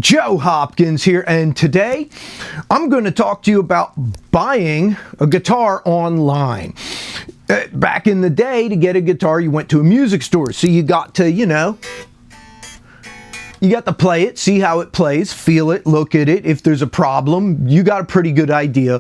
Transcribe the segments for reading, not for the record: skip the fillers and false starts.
Joe Hopkins here, and today I'm going to talk to you about buying a guitar online. Back in the day, to get a guitar, you went to a music store, so you got to, you got to play it, see how it plays, feel it, look at it. If there's a problem, you got a pretty good idea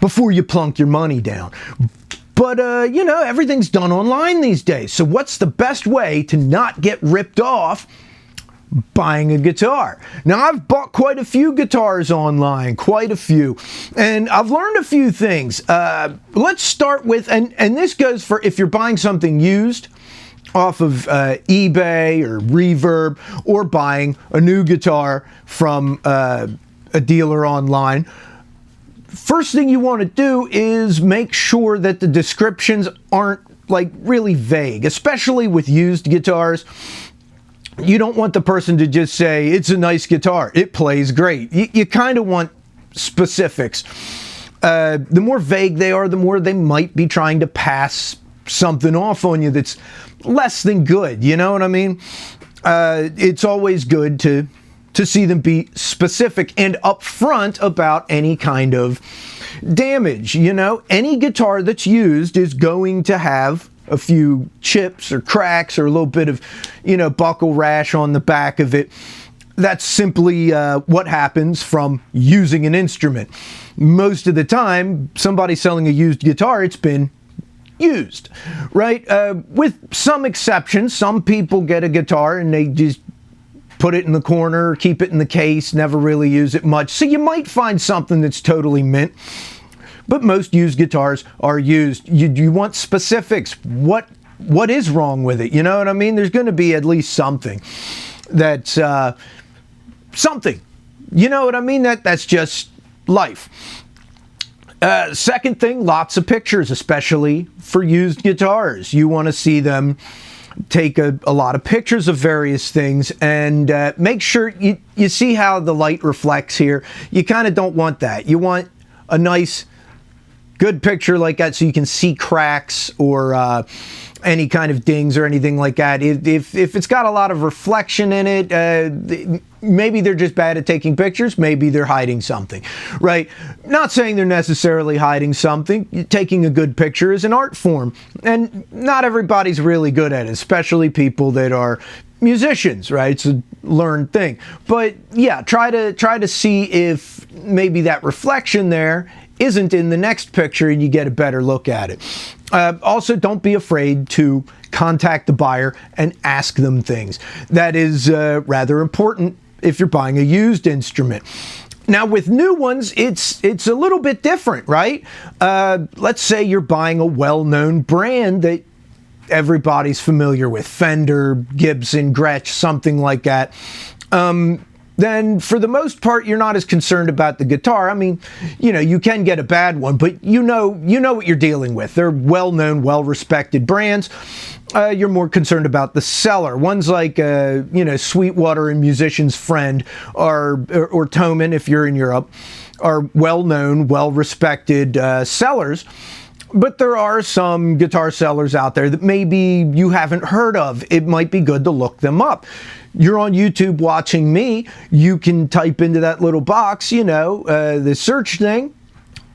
before you plunk your money down. But, everything's done online these days, so what's the best way to not get ripped off buying a guitar? Now, I've bought quite a few guitars online, quite a few, and I've learned a few things. Let's start with, and this goes for if you're buying something used off of eBay or Reverb, or buying a new guitar from a dealer online. First thing you want to do is make sure that the descriptions aren't like really vague, especially with used guitars. You don't want the person to just say, it's a nice guitar, it plays great. You kind of want specifics. The more vague they are, the more they might be trying to pass something off on you that's less than good, you know what I mean? It's always good to see them be specific and upfront about any kind of damage. Any guitar that's used is going to have a few chips or cracks or a little bit of, buckle rash on the back of it. That's simply what happens from using an instrument. Most of the time, somebody selling a used guitar, it's been used, right? With some exceptions, some people get a guitar and they just put it in the corner, keep it in the case, never really use it much. So you might find something that's totally mint. But most used guitars are used. You want specifics. What is wrong with it? You know what I mean? There's going to be at least something that's something. You know what I mean? That's just life. Second thing, lots of pictures, especially for used guitars. You want to see them take a lot of pictures of various things, and make sure you see how the light reflects here. You kind of don't want that. You want a nice, good picture like that so you can see cracks or any kind of dings or anything like that. If it's got a lot of reflection in it, maybe they're just bad at taking pictures, maybe they're hiding something, right? Not saying they're necessarily hiding something. Taking a good picture is an art form, and not everybody's really good at it, especially people that are musicians, right? It's a learned thing. But yeah, try to see if maybe that reflection there isn't in the next picture and you get a better look at it. Also, don't be afraid to contact the buyer and ask them things. That is rather important if you're buying a used instrument. Now, with new ones, it's a little bit different, right? Let's say you're buying a well-known brand that everybody's familiar with, Fender, Gibson, Gretsch, something like that. Then for the most part, you're not as concerned about the guitar. I mean, you can get a bad one, but you know what you're dealing with. They're well-known, well-respected brands. You're more concerned about the seller. Ones like, Sweetwater and Musician's Friend or Thomann, if you're in Europe, are well-known, well-respected sellers. But there are some guitar sellers out there that maybe you haven't heard of. It might be good to look them up. You're on YouTube watching me, you can type into that little box, the search thing,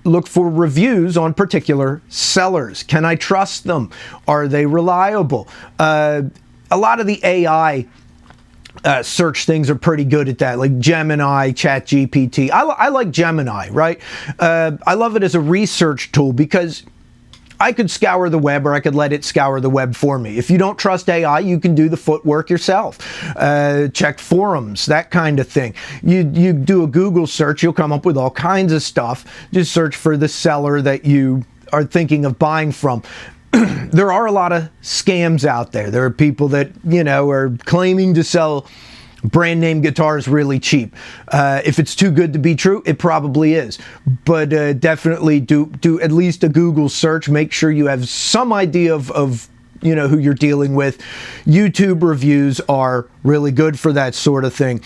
look for reviews on particular sellers. Can I trust them? Are they reliable? A lot of the AI search things are pretty good at that, like Gemini, ChatGPT. I like Gemini, right? I love it as a research tool because I could scour the web, or I could let it scour the web for me. If you don't trust AI, you can do the footwork yourself. Check forums, that kind of thing. You do a Google search, you'll come up with all kinds of stuff. Just search for the seller that you are thinking of buying from. There are a lot of scams out there. There are people that, are claiming to sell brand name guitars really cheap. If it's too good to be true, it probably is. But definitely do at least a Google search. Make sure you have some idea of who you're dealing with. YouTube reviews are really good for that sort of thing.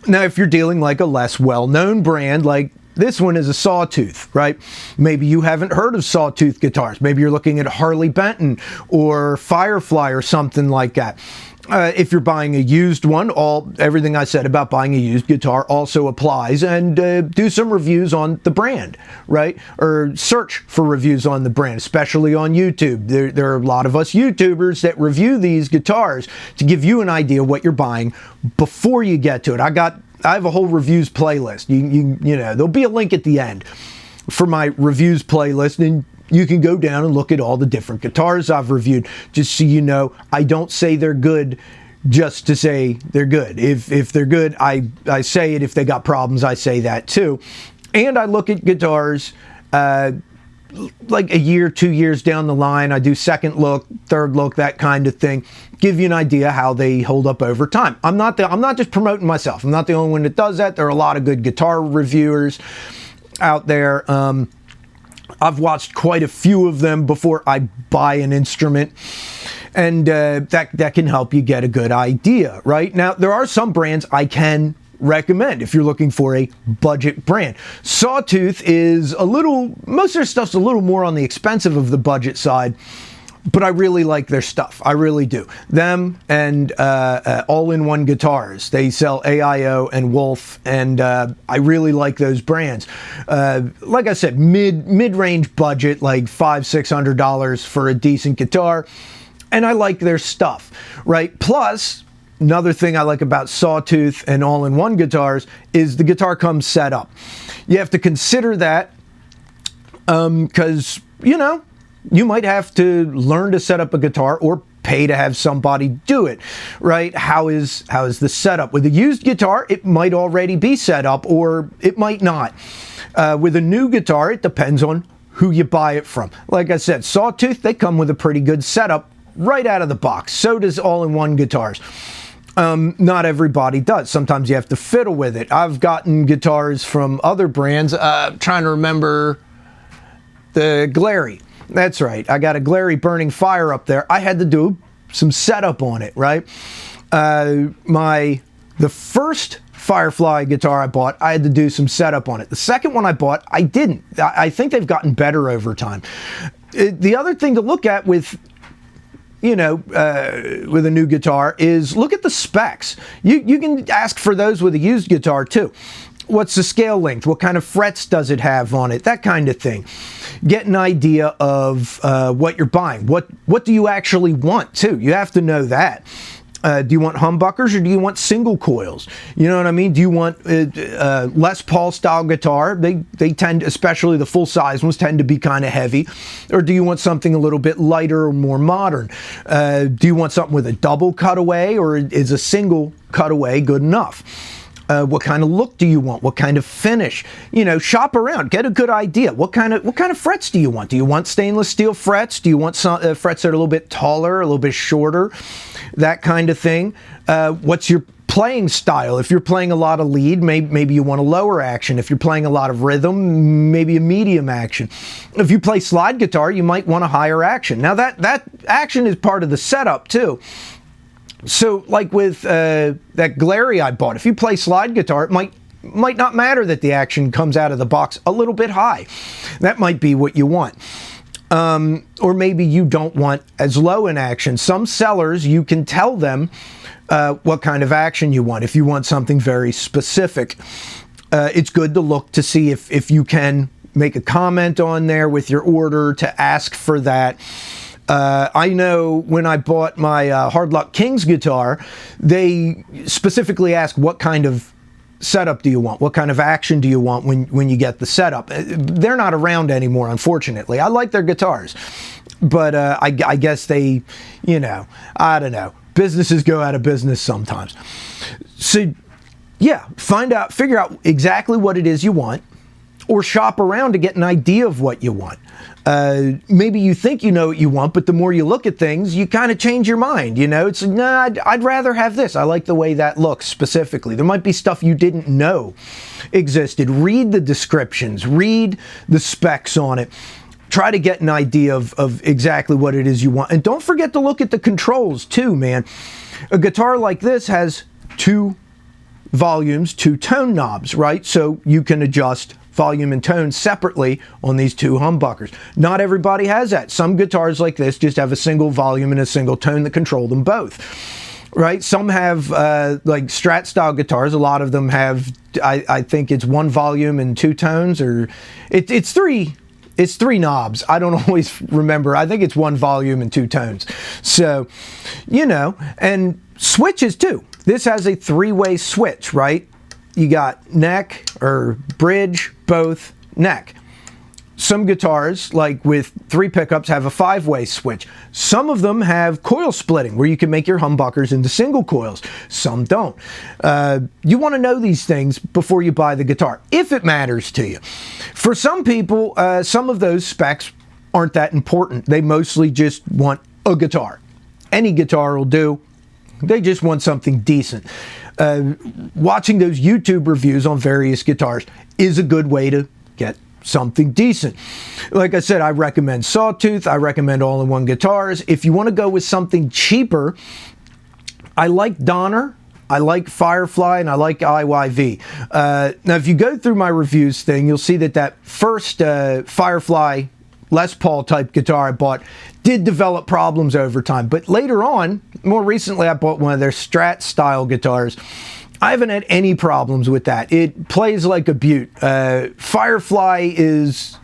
Now, if you're dealing like a less well-known brand, like this one is a Sawtooth, right? Maybe you haven't heard of Sawtooth guitars. Maybe you're looking at Harley Benton or Firefly or something like that. If you're buying a used one, everything I said about buying a used guitar also applies, and do some reviews on the brand, right? Or search for reviews on the brand, especially on YouTube. There are a lot of us YouTubers that review these guitars to give you an idea of what you're buying before you get to it. I have a whole reviews playlist. You know, there'll be a link at the end for my reviews playlist, and you can go down and look at all the different guitars I've reviewed, just so you know I don't say they're good just to say they're good. If they're good, I say it. If they got problems, I say that too. And I look at guitars like a year, 2 years down the line. I do second look, third look, that kind of thing. Give you an idea how they hold up over time. I'm not just promoting myself. I'm not the only one that does that. There are a lot of good guitar reviewers out there. I've watched quite a few of them before I buy an instrument, and that can help you get a good idea, right? Now, there are some brands I can recommend if you're looking for a budget brand. Sawtooth is most of their stuff's a little more on the expensive of the budget side, but I really like their stuff. I really do. Them and All-in-One Guitars. They sell AIO and Wolf, and I really like those brands. Like I said, mid-range budget, like $500-600 for a decent guitar, and I like their stuff, right? Plus, another thing I like about Sawtooth and All-in-One Guitars is the guitar comes set up. You have to consider that because, you know, you might have to learn to set up a guitar or pay to have somebody do it, right? How is the setup? With a used guitar, it might already be set up, or it might not. With a new guitar, it depends on who you buy it from. Like I said, Sawtooth, they come with a pretty good setup right out of the box. So does All-in-One Guitars. Not everybody does. Sometimes you have to fiddle with it. I've gotten guitars from other brands. Trying to remember the Glary. That's right. I got a Glary Burning Fire up there. I had to do some setup on it, right? The first Firefly guitar I bought, I had to do some setup on it. The second one I bought, I didn't. I think they've gotten better over time. The other thing to look at with a new guitar is look at the specs. You can ask for those with a used guitar too. What's the scale length? What kind of frets does it have on it? That kind of thing. Get an idea of what you're buying. What do you actually want too? You have to know that. Do you want humbuckers or do you want single coils? You know what I mean? Do you want Les Paul style guitar? They tend, especially the full size ones, tend to be kind of heavy. Or do you want something a little bit lighter or more modern? Do you want something with a double cutaway, or is a single cutaway good enough? What kind of look do you want? What kind of finish? You know, shop around, get a good idea. What kind of frets do you want? Do you want stainless steel frets? Do you want some frets that are a little bit taller, a little bit shorter? That kind of thing. What's your playing style? If you're playing a lot of lead, maybe you want a lower action. If you're playing a lot of rhythm, maybe a medium action. If you play slide guitar, you might want a higher action. Now that action is part of the setup too. So like with that Glary I bought, if you play slide guitar, it might not matter that the action comes out of the box a little bit high. That might be what you want. Or maybe you don't want as low an action. Some sellers, you can tell them what kind of action you want. If you want something very specific, it's good to look to see if you can make a comment on there with your order to ask for that. I know when I bought my Hard Luck Kings guitar, they specifically asked what kind of setup do you want? What kind of action do you want when you get the setup? They're not around anymore, unfortunately. I like their guitars, but I guess they, I don't know. Businesses go out of business sometimes. So yeah, figure out exactly what it is you want, or shop around to get an idea of what you want. Maybe you think you know what you want, but the more you look at things, you kind of change your mind. It's like, nah, I'd rather have this. I like the way that looks specifically. There might be stuff you didn't know existed. Read the descriptions, read the specs on it. Try to get an idea of exactly what it is you want. And don't forget to look at the controls too, man. A guitar like this has 2 volumes, 2 tone knobs, right? So you can adjust volume and tone separately on these 2 humbuckers. Not everybody has that. Some guitars like this just have a single volume and a single tone that control them both. right? Some have like Strat style guitars. A lot of them have, I think it's one volume and two tones, or it's three. It's three knobs. I don't always remember. I think it's one volume and two tones. So, you know, and switches too. This has a three-way switch, right? You got neck or bridge, both, neck. Some guitars, like with three pickups, have a five-way switch. Some of them have coil splitting, where you can make your humbuckers into single coils. Some don't. You want to know these things before you buy the guitar, if it matters to you. For some people, some of those specs aren't that important. They mostly just want a guitar. Any guitar will do. They just want something decent. Watching those YouTube reviews on various guitars is a good way to get something decent. Like I said, I recommend Sawtooth. I recommend all-in-one guitars. If you want to go with something cheaper, I like Donner, I like Firefly, and I like IYV. Now, if you go through my reviews thing, you'll see that first Firefly Les Paul type guitar I bought did develop problems over time. But later on, more recently, I bought one of their Strat style guitars. I haven't had any problems with that. It plays like a beaut. Firefly is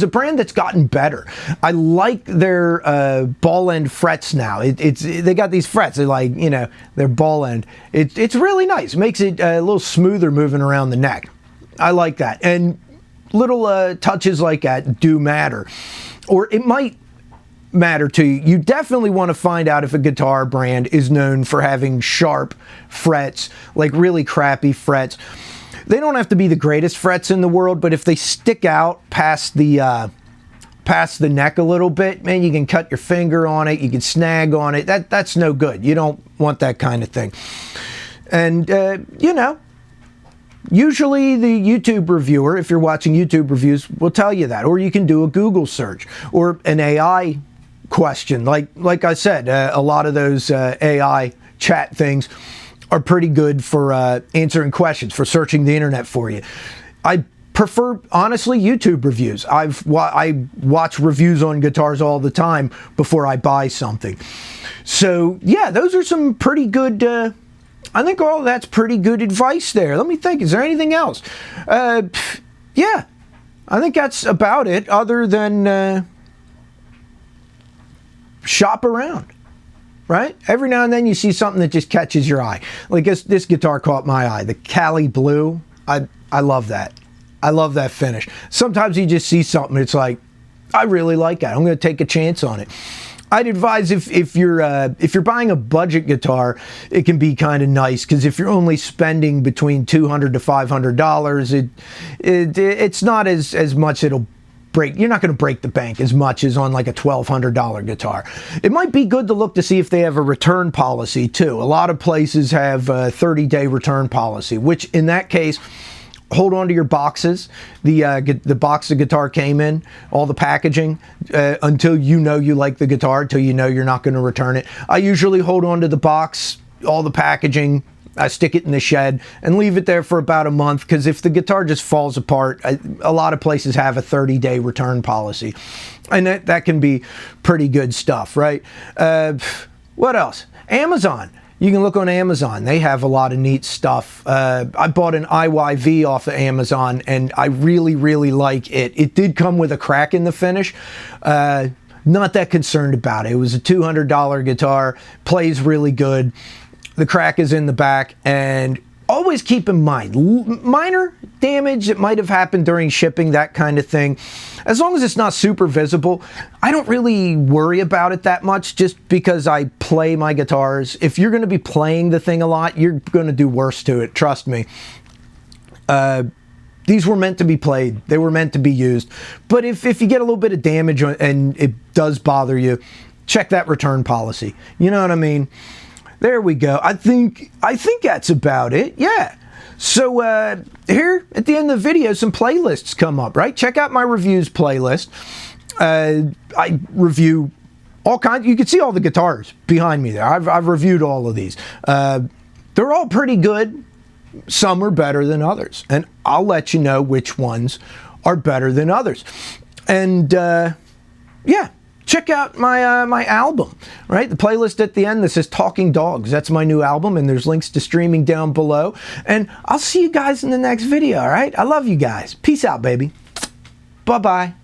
a brand that's gotten better. I like their ball end frets now. They got these frets. They're like, you know, they're ball end. It's really nice. It makes it a little smoother moving around the neck. I like that. And little touches like that do matter. Or it might matter to you. You definitely want to find out if a guitar brand is known for having sharp frets, like really crappy frets. They don't have to be the greatest frets in the world, but if they stick out past the neck a little bit, man, you can cut your finger on it, you can snag on it. That's no good. You don't want that kind of thing. And you know, usually the YouTube reviewer, if you're watching YouTube reviews, will tell you that. Or you can do a Google search or an AI question. Like I said, a lot of those AI chat things are pretty good for answering questions, for searching the internet for you. I prefer, honestly, YouTube reviews. I watch reviews on guitars all the time before I buy something. So yeah, those are some pretty good, I think all that's pretty good advice there. Let me think, is there anything else? Yeah, I think that's about it, other than shop around, right? Every now and then you see something that just catches your eye. Like this guitar caught my eye, the Cali Blue. I love that. I love that finish. Sometimes you just see something, it's like, I really like that. I'm going to take a chance on it. I'd advise if you're buying a budget guitar, it can be kind of nice, because if you're only spending between $200 to $500, it's not as much it'll break. You're not going to break the bank as much as on like a $1,200 guitar. It might be good to look to see if they have a return policy too. A lot of places have a 30-day return policy, which in that case, hold on to your boxes, the box the guitar came in, all the packaging, until you know you like the guitar, until you know you're not going to return it. I usually hold on to the box, all the packaging, I stick it in the shed and leave it there for about a month, because if the guitar just falls apart, a lot of places have a 30-day return policy. And that can be pretty good stuff, right? What else? Amazon. You can look on Amazon. They have a lot of neat stuff. I bought an IYV off of Amazon, and I really, really like it. It did come with a crack in the finish. Not that concerned about it. It was a $200 guitar, plays really good. The crack is in the back, and always keep in mind, minor damage that might have happened during shipping, that kind of thing. As long as it's not super visible, I don't really worry about it that much, just because I play my guitars. If you're going to be playing the thing a lot, you're going to do worse to it, trust me. These were meant to be played. They were meant to be used. But if you get a little bit of damage and it does bother you, check that return policy. You know what I mean? There we go. I think that's about it. Yeah. So here at the end of the video, some playlists come up, right? Check out my reviews playlist. I review all kinds. You can see all the guitars behind me there. I've reviewed all of these. They're all pretty good. Some are better than others, and I'll let you know which ones are better than others. And yeah. check out my my album, right? The playlist at the end that says Talking Dogs. That's my new album, and there's links to streaming down below. And I'll see you guys in the next video, all right? I love you guys. Peace out, baby. Bye-bye.